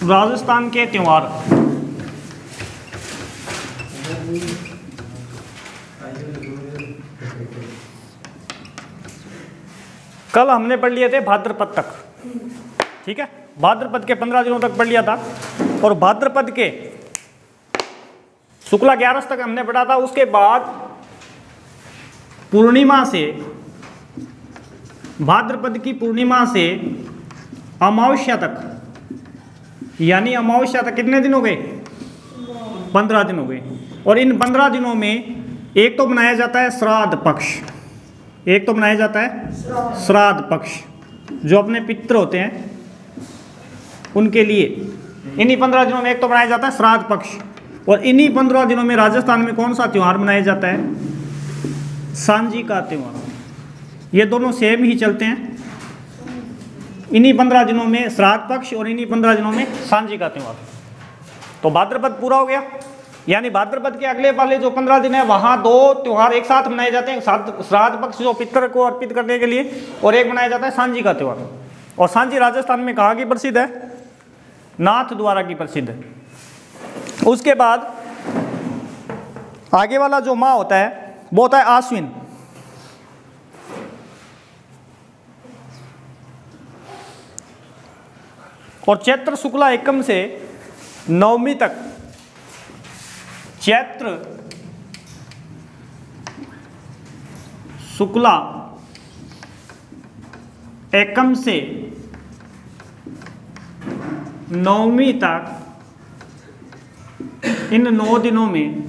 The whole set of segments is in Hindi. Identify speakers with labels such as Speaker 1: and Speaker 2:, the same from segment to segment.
Speaker 1: राजस्थान के त्योहार। कल हमने पढ़ लिए थे भाद्रपद तक, ठीक है। भाद्रपद के 15 दिनों तक पढ़ लिया था और भाद्रपद के शुक्ला 11 तक हमने पढ़ा था। उसके बाद पूर्णिमा से, भाद्रपद की पूर्णिमा से अमावस्या तक, यानी अमावस्या तक कितने दिन हो गए? 15 दिन हो गए। और इन 15 दिनों में एक तो मनाया जाता है श्राद्ध पक्ष, एक तो मनाया जाता है श्राद्ध पक्ष, जो अपने पितृ होते हैं उनके लिए इन्हीं 15 दिनों में एक तो मनाया जाता है श्राद्ध पक्ष। और इन्हीं 15 दिनों में राजस्थान में कौन सा त्यौहार मनाया जाता है? सांझी का त्यौहार। ये दोनों सेम ही चलते हैं। इन्हीं 15 दिनों में श्राद्ध पक्ष और इन्हीं 15 दिनों में सांझी का त्यौहार। तो भाद्रपद पूरा हो गया, यानी भाद्रपद के अगले वाले जो 15 दिन है वहाँ दो त्यौहार एक साथ मनाए जाते हैं। श्राद्ध पक्ष जो पितृ को अर्पित करने के लिए, और एक मनाया जाता है सांझी का त्यौहार। और सांझी राजस्थान में कहाँ की प्रसिद्ध है? नाथ द्वारा की प्रसिद्ध है। उसके बाद आगे वाला जो माह होता है वो होता है आश्विन। और चैत्र शुक्ला एकम से नवमी तक, चैत्र शुक्ला एकम से नवमी तक, इन 9 दिनों में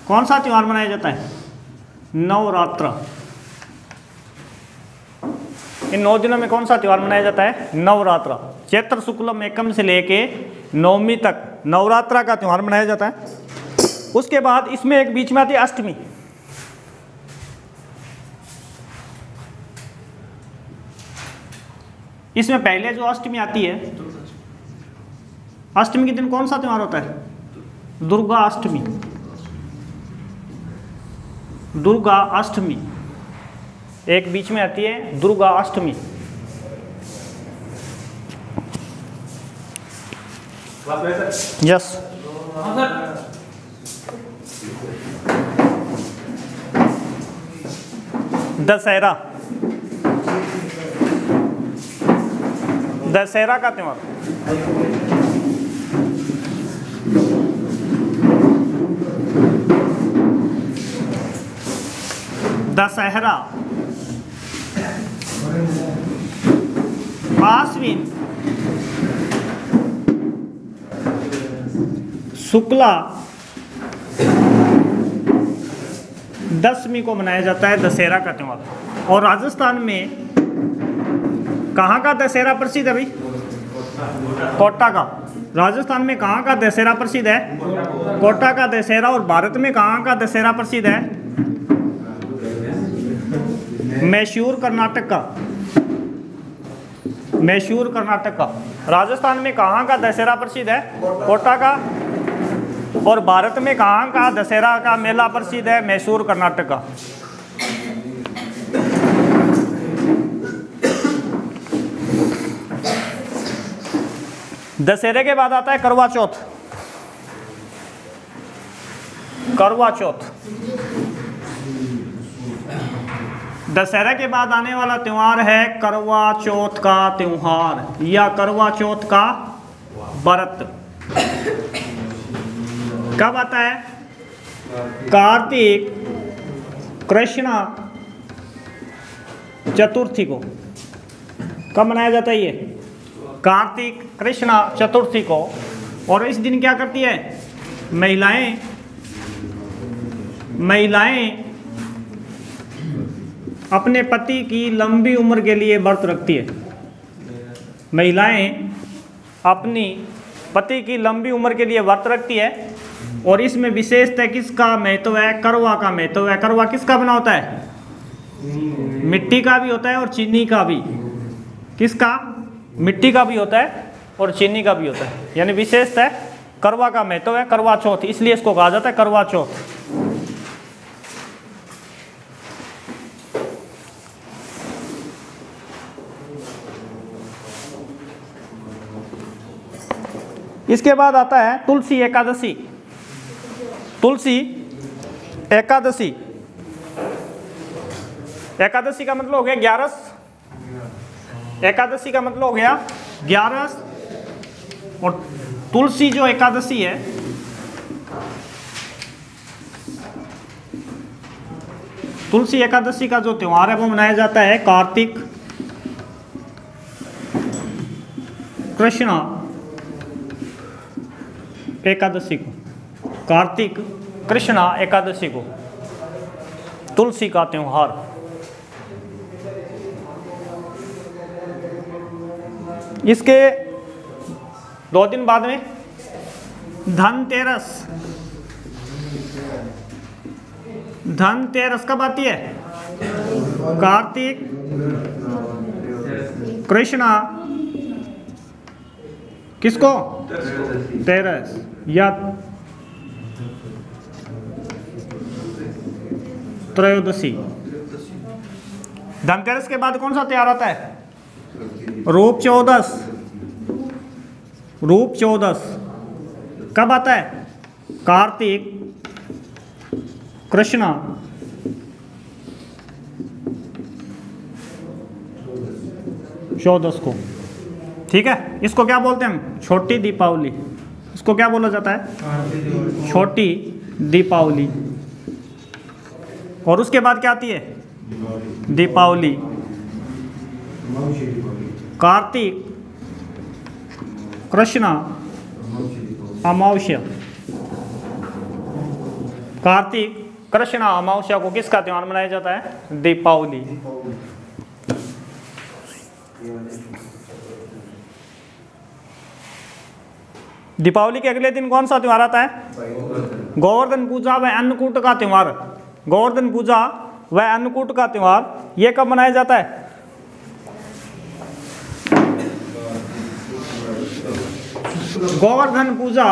Speaker 1: कौन सा त्यौहार मनाया जाता है? नवरात्र। इन 9 दिनों में कौन सा त्यौहार मनाया जाता है? नवरात्र। चैत्र शुक्लम एकम से लेके नवमी तक नवरात्रा का त्यौहार मनाया जाता है। उसके बाद इसमें एक बीच में आती है अष्टमी। इसमें पहले जो अष्टमी आती है, अष्टमी के दिन कौन सा त्यौहार होता है? दुर्गा अष्टमी। दुर्गा अष्टमी एक बीच में आती है, दुर्गा अष्टमी। यस दशहरा, दशहरा का त्यौहार। दशहरा आश्विन शुक्ला दशमी को मनाया जाता है दशहरा का त्यौहार। और राजस्थान में कहाँ का दशहरा प्रसिद्ध है भाई? कोटा का। राजस्थान में कहाँ का दशहरा प्रसिद्ध है? कोटा का दशहरा। और भारत में कहाँ का दशहरा प्रसिद्ध है? मैसूर कर्नाटक का। मैसूर कर्नाटक का। राजस्थान में कहाँ का दशहरा प्रसिद्ध है? कोटा का। और भारत में कहाँ का दशहरा का मेला प्रसिद्ध है? मैसूर कर्नाटक का। दशहरे के बाद आता है करवा चौथ। करवा चौथ दशहरा के बाद आने वाला त्यौहार है करवा चौथ का त्यौहार या करवा चौथ का व्रत। कब आता है? कार्तिक कृष्ण चतुर्थी को। कब मनाया जाता है ये? कार्तिक कृष्ण चतुर्थी को। और इस दिन क्या करती है महिलाएं अपने पति की लंबी उम्र के लिए व्रत रखती है। महिलाएं अपनी पति की लंबी उम्र के लिए व्रत रखती है। और इसमें विशेषतः किसका महत्व है? करवा का महत्व है। करवा किसका बना होता है? मिट्टी का भी होता है और चीनी का भी। किसका? मिट्टी का भी होता है और चीनी का भी होता है। यानी विशेषतः करवा का महत्व है करवा चौथ, इसलिए इसको कहा जाता है करवा चौथ। इसके बाद आता है तुलसी एकादशी। तुलसी एकादशी, एकादशी का मतलब हो गया 11। एकादशी का मतलब हो गया 11। और तुलसी जो एकादशी है, तुलसी एकादशी का जो त्योहार है वो मनाया जाता है कार्तिक कृष्णा एकादशी को। कार्तिक कृष्णा एकादशी को तुलसी का त्योहार। इसके 2 दिन बाद में धनतेरस। धनतेरस कब आती है? कार्तिक कृष्णा किसको? तेरस या त्रयोदशी। धनतेरस के बाद कौन सा त्योहार आता है? रूप चौदस। रूप चौदस कब आता है? कार्तिक कृष्णा चौदस को। ठीक है, इसको क्या बोलते हैं हम? छोटी दीपावली। इसको क्या बोला जाता है? छोटी दीपावली। और उसके बाद क्या आती है? दीपावली। कार्तिक कृष्णा अमावस्या। कार्तिक कृष्णा अमावस्या को किसका त्योहार मनाया जाता है? दीपावली। दीपावली के अगले दिन कौन सा त्योहार आता है? गोवर्धन पूजा व अन्नकूट का त्योहार। गोवर्धन पूजा व अन्नकूट का त्योहार ये कब मनाया जाता है? गोवर्धन पूजा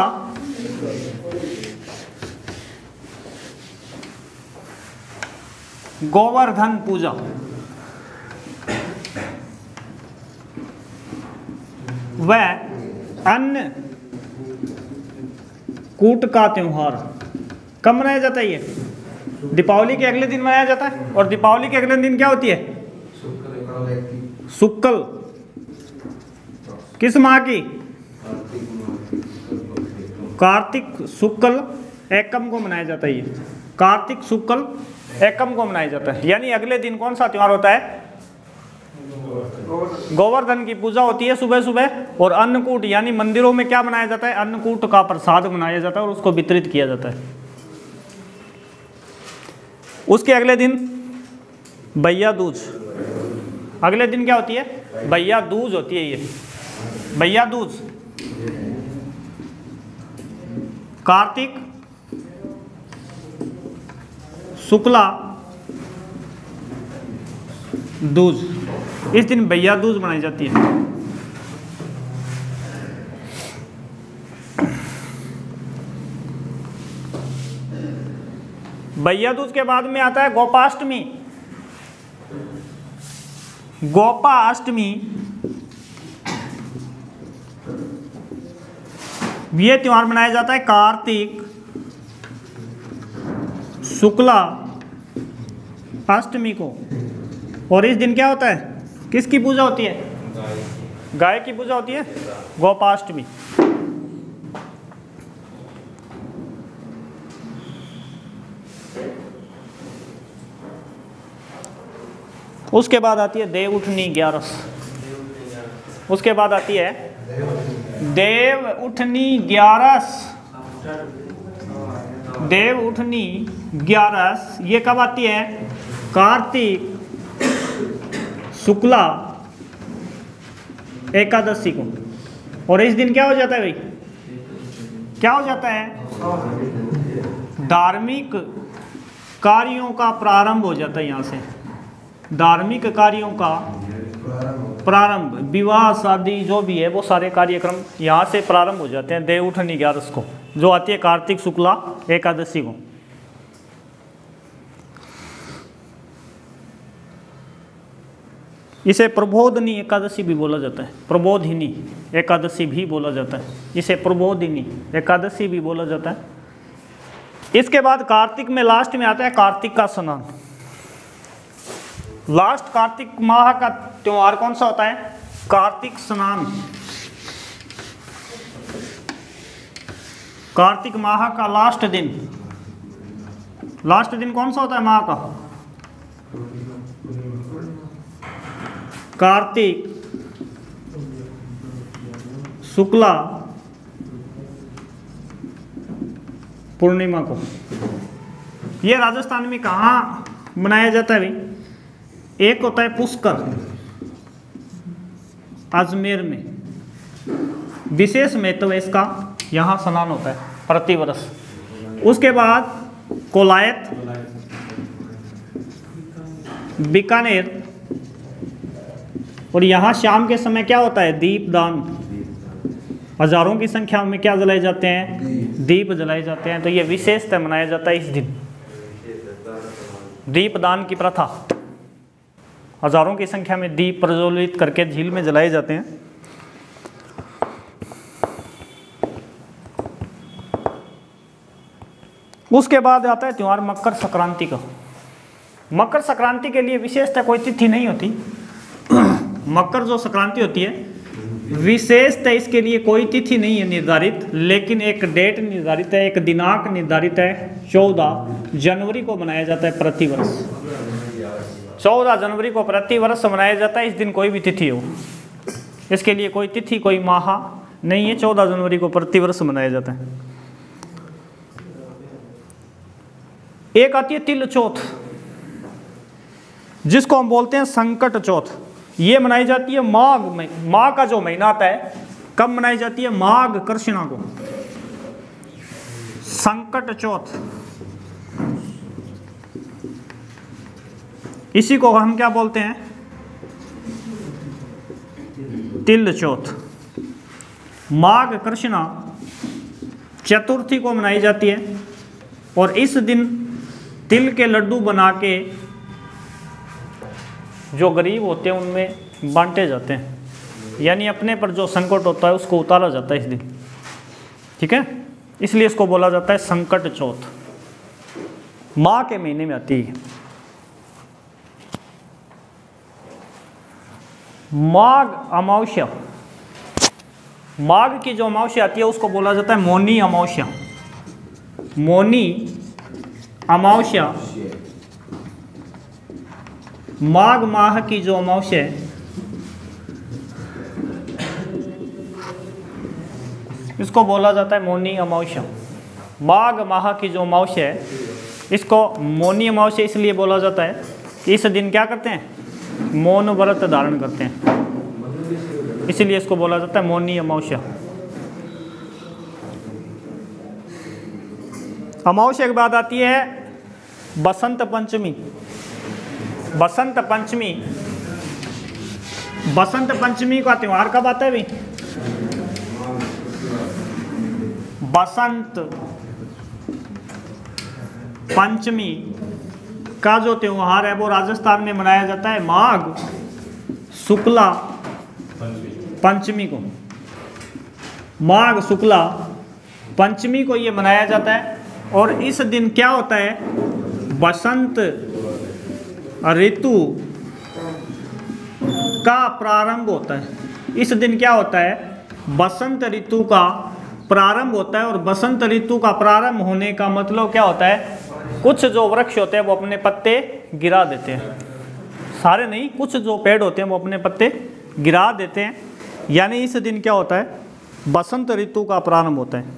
Speaker 1: गोवर्धन पूजा व अन्नकूट का त्योहार कब मनाया जाता है? ये दीपावली के अगले दिन मनाया जाता है। और दीपावली के अगले दिन क्या होती है? शुक्ल। किस माह की? कार्तिक शुक्ल एकम को मनाया जाता है। ये कार्तिक शुक्ल एकम को मनाया जाता है। यानी अगले दिन कौन सा त्योहार होता है? गोवर्धन की पूजा होती है सुबह सुबह। और अन्नकूट यानी मंदिरों में क्या बनाया जाता है? अन्नकूट का प्रसाद बनाया जाता है और उसको वितरित किया जाता है। उसके अगले दिन भैया दूज। अगले दिन क्या होती है? भैया दूज होती है। ये भैया दूज कार्तिक शुक्ला दूज। इस दिन भैया दूज मनाई जाती है। भैया दूज के बाद में आता है गोपाष्टमी। गोपाष्टमी ये त्योहार मनाया जाता है कार्तिक शुक्ला अष्टमी को। और इस दिन क्या होता है? किसकी पूजा होती है? गाय की पूजा होती है। गोपाष्टमी। उसके बाद आती है देवउठनी 11। उसके बाद आती है देवउठनी 11। देवउठनी 11 ये कब आती है? कार्तिक शुक्ला एकादशी को। और इस दिन क्या हो जाता है भाई? क्या हो जाता है? धार्मिक कार्यों का प्रारंभ हो जाता है। यहाँ से धार्मिक कार्यों का प्रारंभ, विवाह शादी जो भी है वो सारे कार्यक्रम यहाँ से प्रारंभ हो जाते हैं देवउठनी 11 को, जो आती है कार्तिक शुक्ला एकादशी को। इसे प्रबोधिनी एकादशी भी बोला जाता है, प्रबोधिनी एकादशी भी बोला जाता है, इसे प्रबोधिनी एकादशी भी बोला जाता है। इसके बाद कार्तिक में लास्ट में आता है कार्तिक का स्नान। लास्ट कार्तिक माह का त्योहार कौन सा होता है? कार्तिक स्नान। कार्तिक माह का लास्ट दिन कौन सा होता है माह का? कार्तिक शुक्ला पूर्णिमा को। ये राजस्थान में कहाँ मनाया जाता है भाई? एक होता है पुष्कर अजमेर में, विशेष महत्व है इसका, यहाँ स्नान होता है प्रतिवर्ष। उसके बाद कोलायत बीकानेर, और यहाँ शाम के समय क्या होता है? दीपदान। हजारों की संख्या में क्या जलाए जाते हैं? दीप जलाए जाते हैं। तो ये विशेषतः मनाया जाता है इस दिन, दीपदान की प्रथा। हजारों की संख्या में दीप प्रज्वलित करके झील में जलाए जाते हैं। उसके बाद आता है त्योहार मकर संक्रांति का। मकर संक्रांति के लिए विशेषतः कोई तिथि नहीं होती। मकर जो संक्रांति होती है, विशेषतः इसके लिए कोई तिथि नहीं है निर्धारित, लेकिन एक डेट निर्धारित है, एक दिनांक निर्धारित है। 14 जनवरी को मनाया जाता है प्रतिवर्ष। 14 जनवरी को प्रतिवर्ष मनाया जाता है। इस दिन कोई भी तिथि हो, इसके लिए कोई तिथि कोई माह नहीं है। 14 जनवरी को प्रतिवर्ष मनाया जाता है। एक आती है तिल चौथ, जिसको हम बोलते हैं संकट चौथ। ये मनाई जाती है माघ में, माघ का जो महीना आता है, कब मनाई जाती है? माघ कृष्णा को, संकट चौथ। इसी को हम क्या बोलते हैं? तिल चौथ। माघ कृष्णा चतुर्थी को मनाई जाती है, और इस दिन तिल के लड्डू बना के जो गरीब होते हैं उनमें बांटे जाते हैं। यानी अपने पर जो संकट होता है उसको उतारा जाता है इस दिन। ठीक है, इसलिए इसको बोला जाता है संकट चौथ। माह के महीने में आती है। माघ अमावस्या, माघ की जो अमावस्या आती है उसको बोला जाता है मौनी अमावस्या। मौनी अमावस्या माघ माह की जो अमावस्या है, इसको बोला जाता है मौनी अमावस्या। माघ माह की जो अमावस्या है, इसको मौनी अमावस्या इसलिए बोला जाता है कि इस दिन क्या करते हैं? मौन व्रत धारण करते हैं, इसलिए इसको बोला जाता है मौनी अमावस्या। अमावस्या के बाद आती है बसंत पंचमी। बसंत पंचमी, बसंत पंचमी का त्योहार कब आता है भाई? बसंत पंचमी का जो त्योहार है वो राजस्थान में मनाया जाता है माघ शुक्ला पंचमी को। माघ शुक्ला पंचमी को ये मनाया जाता है, और इस दिन क्या होता है? बसंत ऋतु का प्रारंभ होता है। इस दिन क्या होता है? बसंत ऋतु का प्रारंभ होता है, और बसंत ऋतु का प्रारंभ होने का मतलब क्या होता है? कुछ जो वृक्ष होते हैं वो अपने पत्ते गिरा देते हैं। सारे नहीं, कुछ जो पेड़ होते हैं वो अपने पत्ते गिरा देते हैं। यानी इस दिन क्या होता है? बसंत ऋतु का प्रारंभ होता है।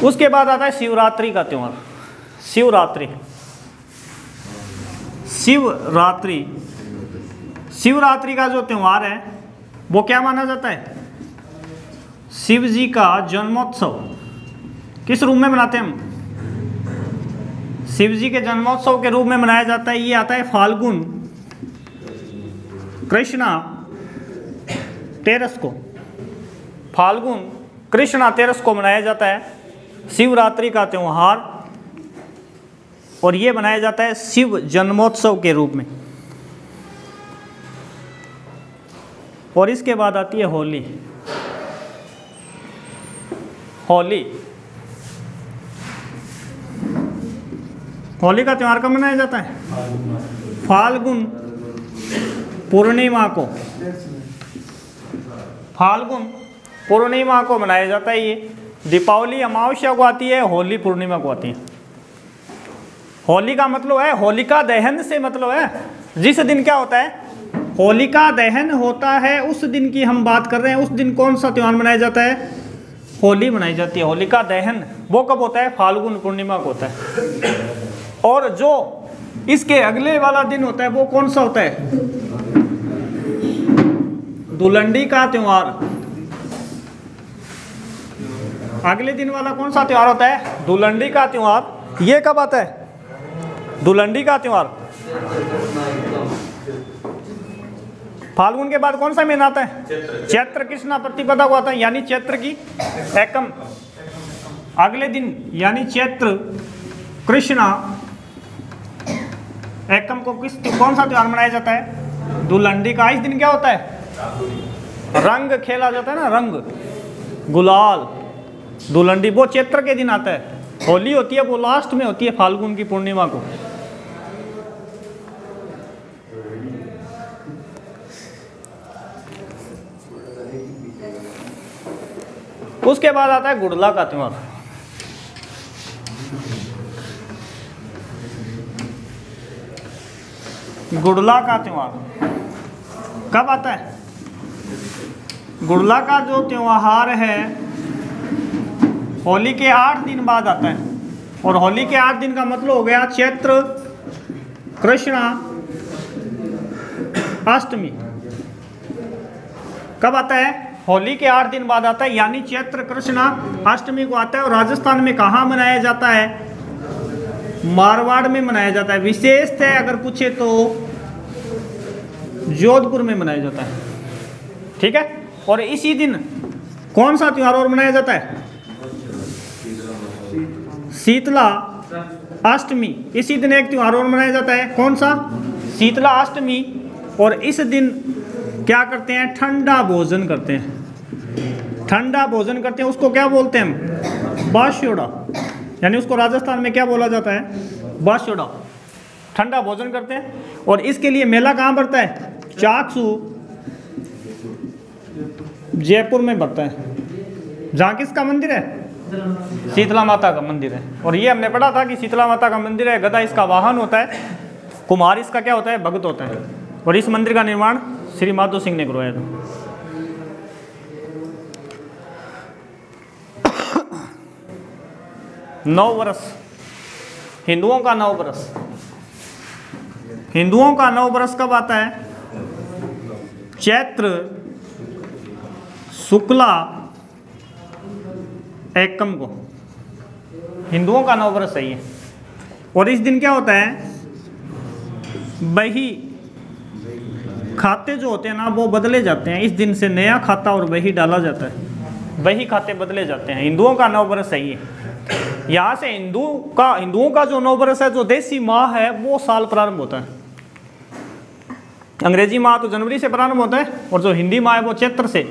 Speaker 1: उसके बाद आता है शिवरात्रि का त्योहार। शिवरात्रि, शिवरात्रि, शिवरात्रि का जो त्योहार है वो क्या माना जाता है? शिव जी का जन्मोत्सव। किस रूप में मनाते हैं हम? शिव जी के जन्मोत्सव के रूप में मनाया जाता है। ये आता है फाल्गुन कृष्णा तेरस को। फाल्गुन कृष्णा तेरस को मनाया जाता है शिवरात्रि का त्योहार। और ये मनाया जाता है शिव जन्मोत्सव के रूप में। और इसके बाद आती है होली। होली होली का त्यौहार कब मनाया जाता है? फाल्गुन पूर्णिमा को। फाल्गुन पूर्णिमा को मनाया जाता है। ये दीपावली अमावस्या को आती है, होली पूर्णिमा को आती है। होली का मतलब है होलिका दहन से मतलब है जिस दिन क्या होता है, होलिका दहन होता है, उस दिन की हम बात कर रहे हैं। उस दिन कौन सा त्यौहार मनाया जाता है? होली मनाई जाती है। होलिका दहन वो कब होता है? फाल्गुन पूर्णिमा को होता है। और जो इसके अगले वाला दिन होता है वो कौन सा होता है? धुलंडी का त्योहार। अगले दिन वाला कौन सा त्योहार होता है? धुलंडी का त्योहार। ये कब आता है धुलंडी का त्योहार? फाल्गुन के बाद कौन सा महीना आता है? चैत्र कृष्णा प्रतिपदा को आता है, यानी चैत्र की एकम। अगले दिन यानी चैत्र कृष्णा एकम को कौन सा त्योहार मनाया जाता है? धुलंडी का। इस दिन क्या होता है? रंग खेला जाता है ना, रंग गुलाल। धुलंडी वो चैत्र के दिन आता है। होली होती है वो लास्ट में होती है, फाल्गुन की पूर्णिमा को। उसके बाद आता है गुड़ला का त्योहार। गुड़ला का त्योहार कब आता है? गुड़ला का जो त्योहार है होली के 8 दिन बाद आता है। और होली के 8 दिन का मतलब हो गया चैत्र कृष्णा अष्टमी। कब आता है? होली के 8 दिन बाद आता है, यानी चैत्र कृष्णा अष्टमी को आता है। और राजस्थान में कहाँ मनाया जाता है? मारवाड़ में मनाया जाता है। विशेषतः अगर पूछे तो जोधपुर में मनाया जाता है। ठीक है। और इसी दिन कौन सा त्योहार और मनाया जाता है? शीतला अष्टमी। इसी दिन एक त्योहार और मनाया जाता है। कौन सा? शीतला अष्टमी। और इस दिन क्या करते हैं? ठंडा भोजन करते हैं। ठंडा भोजन करते हैं, उसको क्या बोलते हैं हम? बास्योड़ा। यानी उसको राजस्थान में क्या बोला जाता है? बास्योड़ा। ठंडा भोजन करते हैं। और इसके लिए मेला कहाँ पड़ता है? चाकसू जयपुर में पड़ता है। जहाँ किसका मंदिर है? शीतला माता का मंदिर है। और ये हमने पढ़ा था कि शीतला माता का मंदिर है, गदा इसका वाहन होता है, कुम्हार इसका क्या होता है? भगत होता है। और इस मंदिर का निर्माण श्री माधो सिंह ने करवाया था। नव वर्ष, हिंदुओं का नव वर्ष। हिंदुओं का नव वर्ष कब आता है? चैत्र शुक्ला एकम को हिंदुओं का नव वर्ष है ये। और इस दिन क्या होता है? बही खाते जो होते हैं ना वो बदले जाते हैं। इस दिन से नया खाता और बही डाला जाता है। बही खाते बदले जाते हैं। हिंदुओं का नव वर्ष है ये। यहाँ से हिंदुओं का जो नव वर्ष है, जो देसी माह है, वो साल प्रारंभ होता है। अंग्रेजी माह तो जनवरी से प्रारंभ होता है और जो हिंदी माह है वो चैत्र से।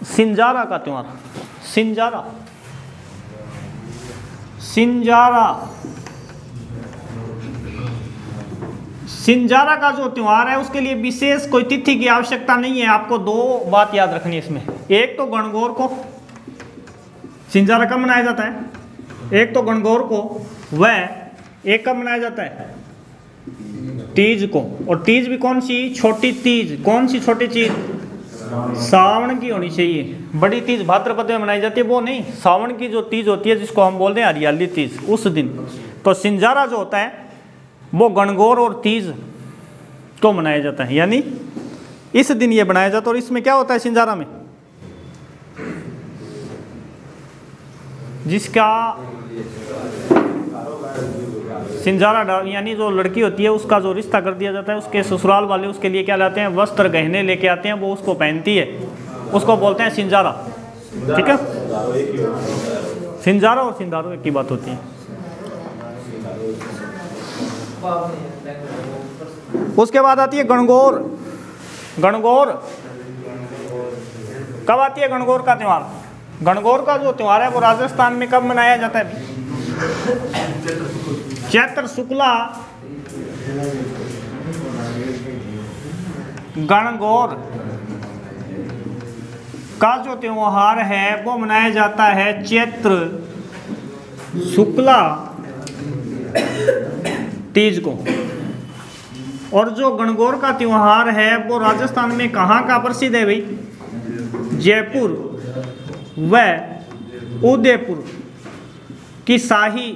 Speaker 1: सिंजारा का त्योहार। सिंजारा सिंजारा का जो त्योहार है उसके लिए विशेष कोई तिथि की आवश्यकता नहीं है। आपको 2 बात याद रखनी है इसमें। एक तो गणगौर को सिंजारा कब मनाया जाता है? एक तो गणगौर को, वह एक कब मनाया जाता है? तीज को। और तीज भी कौन सी? छोटी तीज। कौन सी छोटी तीज? सावन की होनी चाहिए। बड़ी तीज भाद्रपद में मनाई जाती है, वो नहीं। सावन की जो तीज होती है जिसको हम बोलते हैं हरियाली तीज, उस दिन। तो सिंजारा जो होता है वो गणगौर और तीज को मनाया जाता है, यानी इस दिन ये बनाया जाता है। और इसमें क्या होता है सिंजारा में? जिसका सिंजारा यानी जो लड़की होती है उसका जो रिश्ता कर दिया जाता है, उसके ससुराल वाले उसके लिए क्या लाते हैं? वस्त्र गहने लेके आते हैं, वो उसको पहनती है, उसको बोलते हैं सिंजारा। ठीक है, सिंजारो और सिंदारो एक ही बात होती है। उसके बाद आती है गणगौर। गणगौर कब आती है? गणगौर का त्यौहार। गणगौर का जो त्यौहार है वो राजस्थान में कब मनाया जाता है? चैत्र शुक्ला गणगौर का जो त्योहार है वो मनाया जाता है चैत्र शुक्ला तीज को। और जो गणगौर का त्योहार है वो राजस्थान में कहाँ का प्रसिद्ध है भाई? जयपुर व उदयपुर की शाही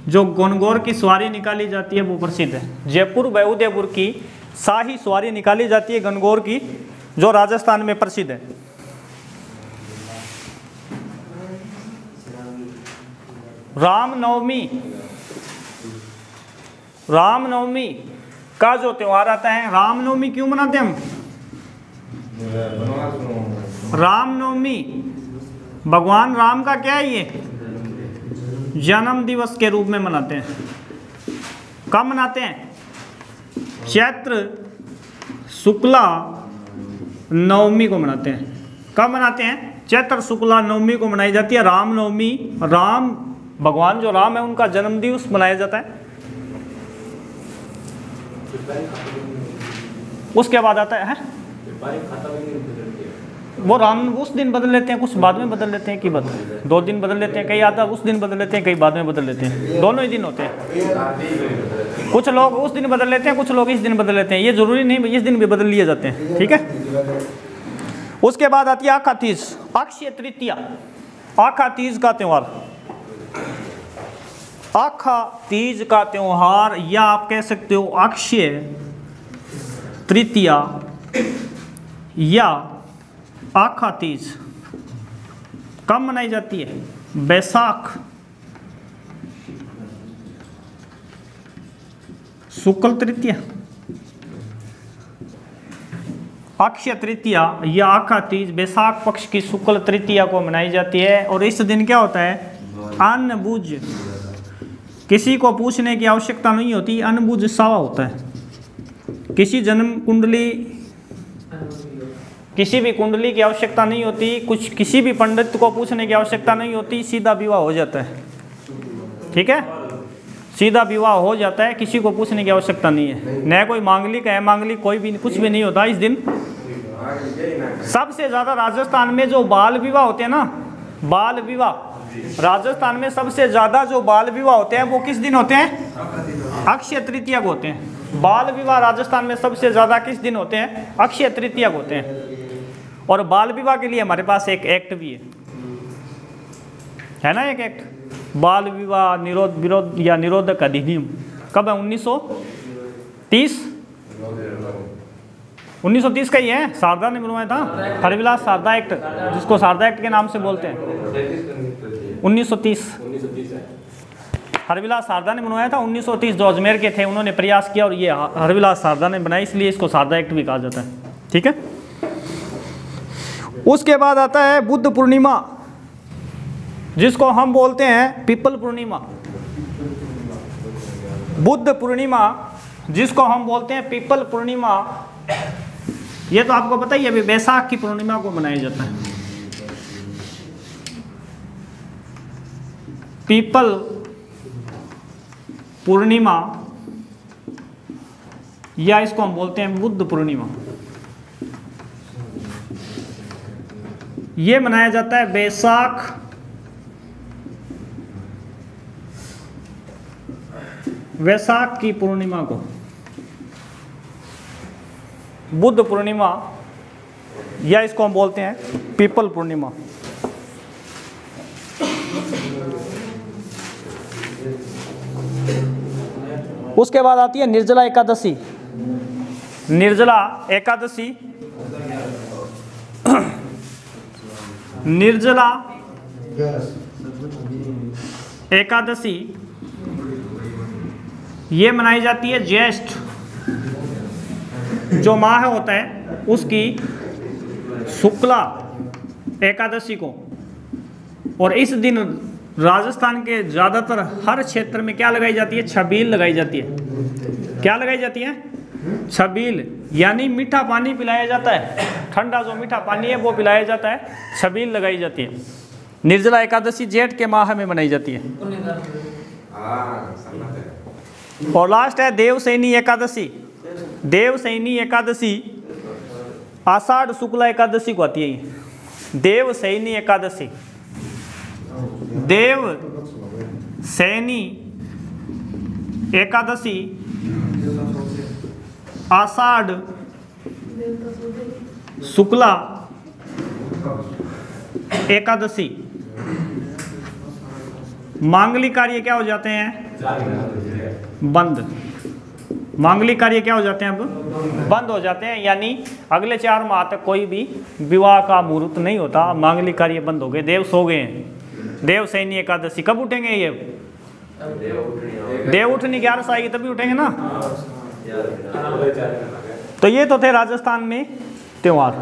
Speaker 1: जो गणगौर की सवारी निकाली जाती है वो प्रसिद्ध है। जयपुर व उदयपुर की शाही सवारी निकाली जाती है गणगौर की, जो राजस्थान में प्रसिद्ध है। रामनवमी। रामनवमी का जो त्योहार आता है, रामनवमी क्यों मनाते हैं हम? रामनवमी भगवान राम का क्या है? ये जन्म दिवस के रूप में मनाते हैं। कब मनाते हैं? चैत्र शुक्ला नवमी को मनाते हैं। कब मनाते हैं? चैत्र शुक्ला नवमी को मनाई जाती है रामनवमी। राम भगवान जो राम है उनका जन्म दिवस मनाया जाता है। उसके बाद आता है वो राम उस दिन बदल लेते हैं, कुछ बाद में बदल लेते हैं कि बदल 2 दिन बदल लेते हैं, कई आता उस दिन बदल लेते हैं, कई बाद में बदल लेते हैं। दोनों ही दिन होते हैं। कुछ लोग उस दिन बदल लेते हैं, कुछ लोग इस दिन बदल लेते हैं। ये जरूरी नहीं इस दिन भी बदल लिए जाते हैं। ठीक है। उसके बाद आती है आखा तीज, अक्षय तृतीया। आखा तीज का त्योहार, आखा तीज का त्योहार या आप कह सकते हो अक्षय तृतीया या आखा तीज कब मनाई जाती है? बैसाख शुक्ल तृतीया। अक्षय तृतीया या आखा तीज बैसाख पक्ष की शुक्ल तृतीया को मनाई जाती है। और इस दिन क्या होता है? अन्न बुझ, किसी को पूछने की आवश्यकता नहीं होती, अनबुझ सावा होता है। किसी जन्म कुंडली, किसी भी कुंडली की आवश्यकता नहीं होती, कुछ किसी भी पंडित को पूछने की आवश्यकता नहीं होती, सीधा विवाह हो जाता है। ठीक है, सीधा विवाह हो जाता है, किसी को पूछने की आवश्यकता नहीं है। न कोई मांगलिक है, मांगलिक कोई भी कुछ भी नहीं होता इस दिन। सबसे ज़्यादा राजस्थान में जो बाल विवाह होते हैं ना, बाल विवाह, राजस्थान में सबसे ज़्यादा जो बाल विवाह होते हैं वो किस दिन होते हैं? अक्षय तृतीया को होते हैं। बाल विवाह राजस्थान में सबसे ज़्यादा किस दिन होते हैं? अक्षय तृतीया को होते हैं। और बाल विवाह के लिए हमारे पास एक एक्ट भी है ना, एक एक्ट, बाल विवाह निरोध विरोध या निरोधक अधिनियम। कब है? 1930 का ही है, शारदा ने बनवाया था, हरविलास शारदा एक्ट, जिसको शारदा एक्ट के नाम से बोलते हैं। 1930 हरविलास शारदा ने बनवाया था। 1930 जो अजमेर के थे उन्होंने प्रयास किया और ये हरविलास शारदा ने बनाई, इसलिए इसको शारदा एक्ट भी कहा जाता है। ठीक है। उसके बाद आता है बुद्ध पूर्णिमा, जिसको हम बोलते हैं पीपल पूर्णिमा। बुद्ध पूर्णिमा जिसको हम बोलते हैं पीपल पूर्णिमा, ये तो आपको पता ही है, अभी बैसाख की पूर्णिमा को मनाया जाता है। पीपल पूर्णिमा या इसको हम बोलते हैं बुद्ध पूर्णिमा, ये मनाया जाता है बैसाख वैशाख की पूर्णिमा को। बुद्ध पूर्णिमा या इसको हम बोलते हैं पीपल पूर्णिमा। उसके बाद आती है निर्जला एकादशी। निर्जला एकादशी, निर्जला एकादशी ये मनाई जाती है ज्येष्ठ जो माह होता है उसकी शुक्ला एकादशी को। और इस दिन राजस्थान के ज़्यादातर हर क्षेत्र में क्या लगाई जाती है? छबील लगाई जाती है। क्या लगाई जाती है? छबील, यानी मीठा पानी पिलाया जाता है, ठंडा जो मीठा पानी है वो पिलाया जाता है, छबील लगाई जाती है। निर्जला एकादशी जेठ के माह में मनाई जाती है। और लास्ट है देवसैनी एकादशी। देवसैनी एकादशी आषाढ़ शुक्ला एकादशी को आती है ये। देवसैनी एकादशी, देवसैनी एकादशी आषाढ़ शुक्ला एकादशी। मांगलिक कार्य क्या हो जाते हैं? बंद। मांगलिक कार्य क्या हो जाते हैं? अब बंद हो जाते हैं, यानी अगले 4 माह तक कोई भी विवाह का मुहूर्त नहीं होता। मांगलिक कार्य बंद हो गए, देव सो गए हैं। देवसैनी एकादशी कब उठेंगे? ये देव उठनी 11 आएगी तभी उठेंगे ना। तो ये तो थे राजस्थान में त्योहार।